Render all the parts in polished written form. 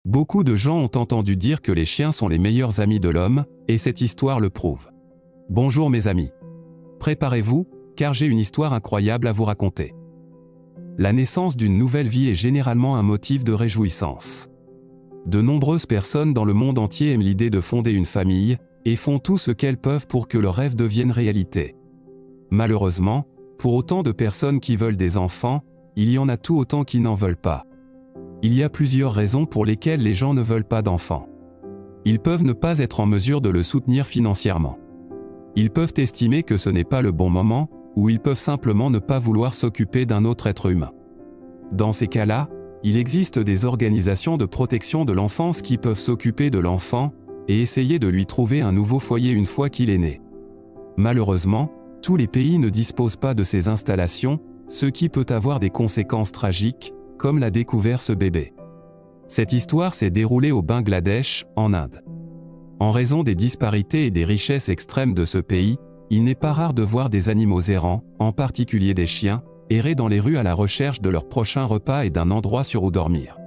Beaucoup de gens ont entendu dire que les chiens sont les meilleurs amis de l'homme, et cette histoire le prouve. Bonjour mes amis. Préparez-vous, car j'ai une histoire incroyable à vous raconter. La naissance d'une nouvelle vie est généralement un motif de réjouissance. De nombreuses personnes dans le monde entier aiment l'idée de fonder une famille, et font tout ce qu'elles peuvent pour que leur rêve devienne réalité. Malheureusement, pour autant de personnes qui veulent des enfants, il y en a tout autant qui n'en veulent pas. Il y a plusieurs raisons pour lesquelles les gens ne veulent pas d'enfants. Ils peuvent ne pas être en mesure de le soutenir financièrement. Ils peuvent estimer que ce n'est pas le bon moment, ou ils peuvent simplement ne pas vouloir s'occuper d'un autre être humain. Dans ces cas-là, il existe des organisations de protection de l'enfance qui peuvent s'occuper de l'enfant, et essayer de lui trouver un nouveau foyer une fois qu'il est né. Malheureusement, tous les pays ne disposent pas de ces installations, ce qui peut avoir des conséquences tragiques, comme l'a découvert ce bébé. Cette histoire s'est déroulée au Bangladesh, en Inde. En raison des disparités et des richesses extrêmes de ce pays, il n'est pas rare de voir des animaux errants, en particulier des chiens, errer dans les rues à la recherche de leur prochain repas et d'un endroit sur où dormir.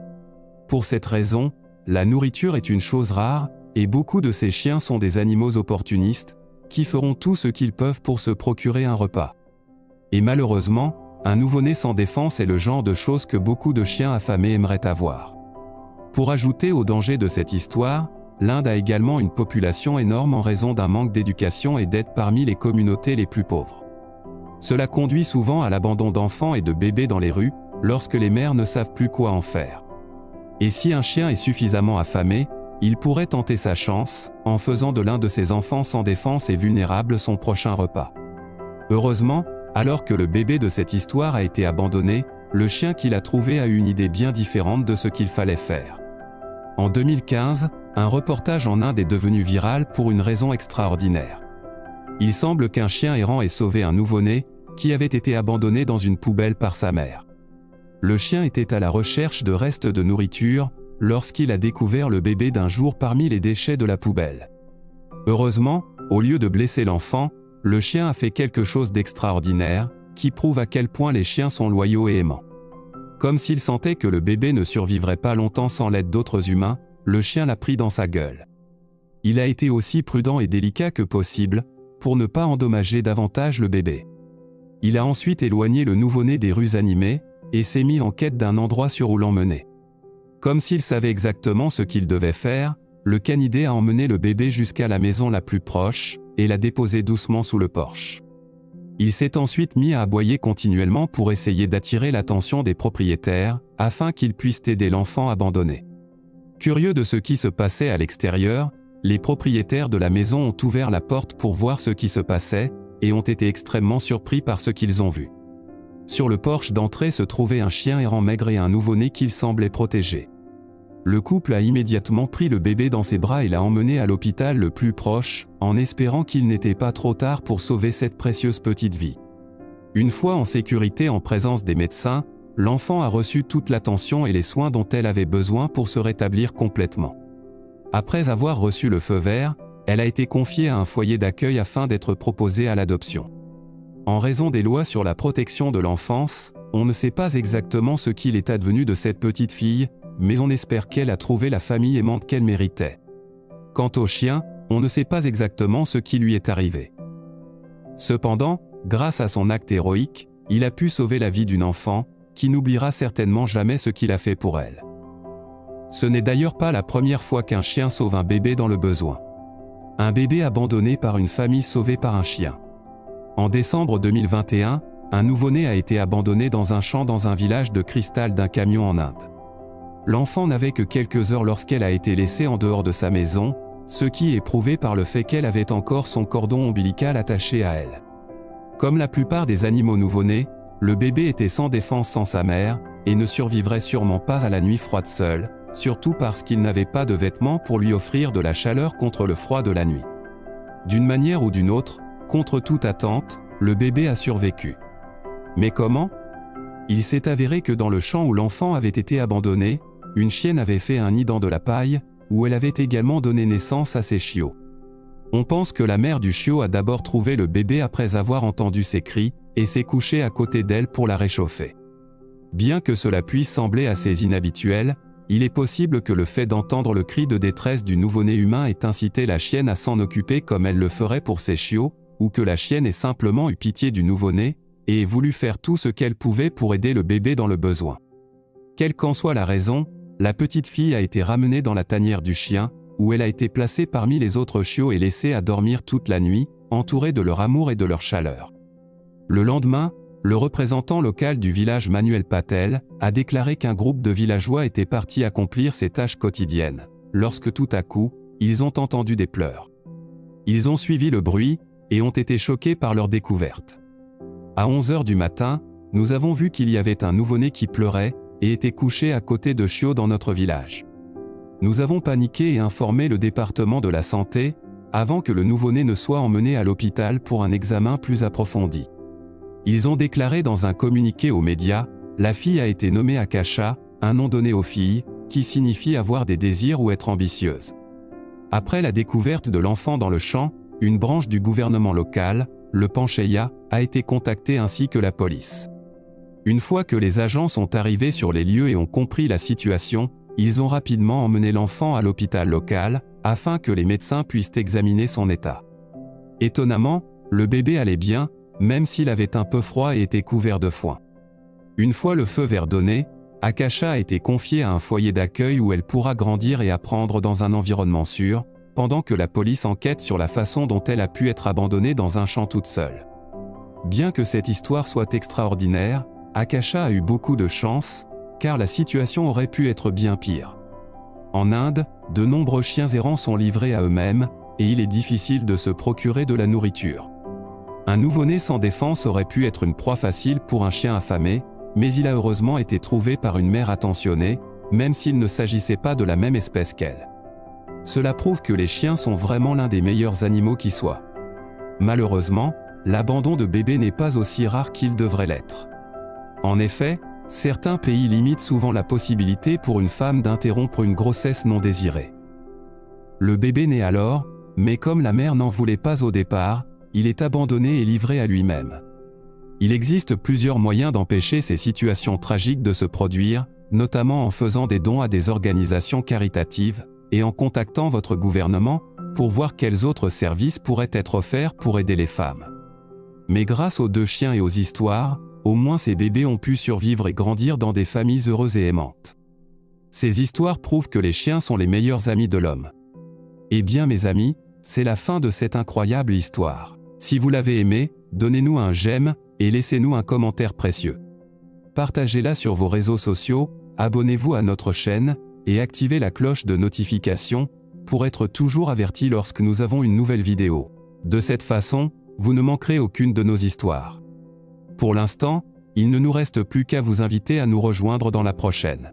Pour cette raison, la nourriture est une chose rare, et beaucoup de ces chiens sont des animaux opportunistes, qui feront tout ce qu'ils peuvent pour se procurer un repas. Et malheureusement, un nouveau-né sans défense est le genre de choses que beaucoup de chiens affamés aimeraient avoir. Pour ajouter au danger de cette histoire, l'Inde a également une population énorme en raison d'un manque d'éducation et d'aide parmi les communautés les plus pauvres. Cela conduit souvent à l'abandon d'enfants et de bébés dans les rues, lorsque les mères ne savent plus quoi en faire. Et si un chien est suffisamment affamé, il pourrait tenter sa chance, en faisant de l'un de ses enfants sans défense et vulnérable son prochain repas. Heureusement, alors que le bébé de cette histoire a été abandonné, le chien qu'il a trouvé a eu une idée bien différente de ce qu'il fallait faire. En 2015, un reportage en Inde est devenu viral pour une raison extraordinaire. Il semble qu'un chien errant ait sauvé un nouveau-né, qui avait été abandonné dans une poubelle par sa mère. Le chien était à la recherche de restes de nourriture, lorsqu'il a découvert le bébé d'un jour parmi les déchets de la poubelle. Heureusement, au lieu de blesser l'enfant, le chien a fait quelque chose d'extraordinaire, qui prouve à quel point les chiens sont loyaux et aimants. Comme s'il sentait que le bébé ne survivrait pas longtemps sans l'aide d'autres humains, le chien l'a pris dans sa gueule. Il a été aussi prudent et délicat que possible, pour ne pas endommager davantage le bébé. Il a ensuite éloigné le nouveau-né des rues animées, et s'est mis en quête d'un endroit sûr où l'emmener. Comme s'il savait exactement ce qu'il devait faire, le canidé a emmené le bébé jusqu'à la maison la plus proche, et l'a déposé doucement sous le porche. Il s'est ensuite mis à aboyer continuellement pour essayer d'attirer l'attention des propriétaires, afin qu'ils puissent aider l'enfant abandonné. Curieux de ce qui se passait à l'extérieur, les propriétaires de la maison ont ouvert la porte pour voir ce qui se passait, et ont été extrêmement surpris par ce qu'ils ont vu. Sur le porche d'entrée se trouvait un chien errant maigre et un nouveau-né qu'il semblait protéger. Le couple a immédiatement pris le bébé dans ses bras et l'a emmené à l'hôpital le plus proche, en espérant qu'il n'était pas trop tard pour sauver cette précieuse petite vie. Une fois en sécurité en présence des médecins, l'enfant a reçu toute l'attention et les soins dont elle avait besoin pour se rétablir complètement. Après avoir reçu le feu vert, elle a été confiée à un foyer d'accueil afin d'être proposée à l'adoption. En raison des lois sur la protection de l'enfance, on ne sait pas exactement ce qu'il est advenu de cette petite fille, mais on espère qu'elle a trouvé la famille aimante qu'elle méritait. Quant au chien, on ne sait pas exactement ce qui lui est arrivé. Cependant, grâce à son acte héroïque, il a pu sauver la vie d'une enfant, qui n'oubliera certainement jamais ce qu'il a fait pour elle. Ce n'est d'ailleurs pas la première fois qu'un chien sauve un bébé dans le besoin. Un bébé abandonné par une famille sauvée par un chien. En décembre 2021, un nouveau-né a été abandonné dans un champ dans un village de Cristal d'un camion en Inde. L'enfant n'avait que quelques heures lorsqu'elle a été laissée en dehors de sa maison, ce qui est prouvé par le fait qu'elle avait encore son cordon ombilical attaché à elle. Comme la plupart des animaux nouveau-nés, le bébé était sans défense sans sa mère, et ne survivrait sûrement pas à la nuit froide seul, surtout parce qu'il n'avait pas de vêtements pour lui offrir de la chaleur contre le froid de la nuit. D'une manière ou d'une autre, contre toute attente, le bébé a survécu. Mais comment ? Il s'est avéré que dans le champ où l'enfant avait été abandonné, une chienne avait fait un nid dans de la paille, où elle avait également donné naissance à ses chiots. On pense que la mère du chiot a d'abord trouvé le bébé après avoir entendu ses cris, et s'est couchée à côté d'elle pour la réchauffer. Bien que cela puisse sembler assez inhabituel, Il est possible que le fait d'entendre le cri de détresse du nouveau-né humain ait incité la chienne à s'en occuper comme elle le ferait pour ses chiots, ou que la chienne ait simplement eu pitié du nouveau-né, et ait voulu faire tout ce qu'elle pouvait pour aider le bébé dans le besoin. Quelle qu'en soit la raison, la petite fille a été ramenée dans la tanière du chien, où elle a été placée parmi les autres chiots et laissée à dormir toute la nuit, entourée de leur amour et de leur chaleur. Le lendemain, le représentant local du village Manuel Patel a déclaré qu'un groupe de villageois était parti accomplir ses tâches quotidiennes, lorsque tout à coup, ils ont entendu des pleurs. Ils ont suivi le bruit, et ont été choqués par leur découverte. À 11 h du matin, nous avons vu qu'il y avait un nouveau-né qui pleurait, et était couché à côté de chiots dans notre village. Nous avons paniqué et informé le département de la santé, avant que le nouveau-né ne soit emmené à l'hôpital pour un examen plus approfondi. Ils ont déclaré dans un communiqué aux médias, la fille a été nommée Akasha, un nom donné aux filles, qui signifie avoir des désirs ou être ambitieuse. Après la découverte de l'enfant dans le champ, une branche du gouvernement local, le Pancheya, a été contactée ainsi que la police. Une fois que les agents sont arrivés sur les lieux et ont compris la situation, ils ont rapidement emmené l'enfant à l'hôpital local, afin que les médecins puissent examiner son état. Étonnamment, le bébé allait bien, même s'il avait un peu froid et était couvert de foin. Une fois le feu vert donné, Akasha a été confiée à un foyer d'accueil où elle pourra grandir et apprendre dans un environnement sûr, pendant que la police enquête sur la façon dont elle a pu être abandonnée dans un champ toute seule. Bien que cette histoire soit extraordinaire, Akasha a eu beaucoup de chance, car la situation aurait pu être bien pire. En Inde, de nombreux chiens errants sont livrés à eux-mêmes, et il est difficile de se procurer de la nourriture. Un nouveau-né sans défense aurait pu être une proie facile pour un chien affamé, mais il a heureusement été trouvé par une mère attentionnée, même s'il ne s'agissait pas de la même espèce qu'elle. Cela prouve que les chiens sont vraiment l'un des meilleurs animaux qui soient. Malheureusement, l'abandon de bébés n'est pas aussi rare qu'il devrait l'être. En effet, certains pays limitent souvent la possibilité pour une femme d'interrompre une grossesse non désirée. Le bébé naît alors, mais comme la mère n'en voulait pas au départ, il est abandonné et livré à lui-même. Il existe plusieurs moyens d'empêcher ces situations tragiques de se produire, notamment en faisant des dons à des organisations caritatives, et en contactant votre gouvernement, pour voir quels autres services pourraient être offerts pour aider les femmes. Mais grâce aux 2 chiens et aux histoires, au moins ces bébés ont pu survivre et grandir dans des familles heureuses et aimantes. Ces histoires prouvent que les chiens sont les meilleurs amis de l'homme. Eh bien mes amis, c'est la fin de cette incroyable histoire. Si vous l'avez aimé, donnez-nous un j'aime, et laissez-nous un commentaire précieux. Partagez-la sur vos réseaux sociaux, abonnez-vous à notre chaîne, et activez la cloche de notification, pour être toujours averti lorsque nous avons une nouvelle vidéo. De cette façon, vous ne manquerez aucune de nos histoires. Pour l'instant, il ne nous reste plus qu'à vous inviter à nous rejoindre dans la prochaine.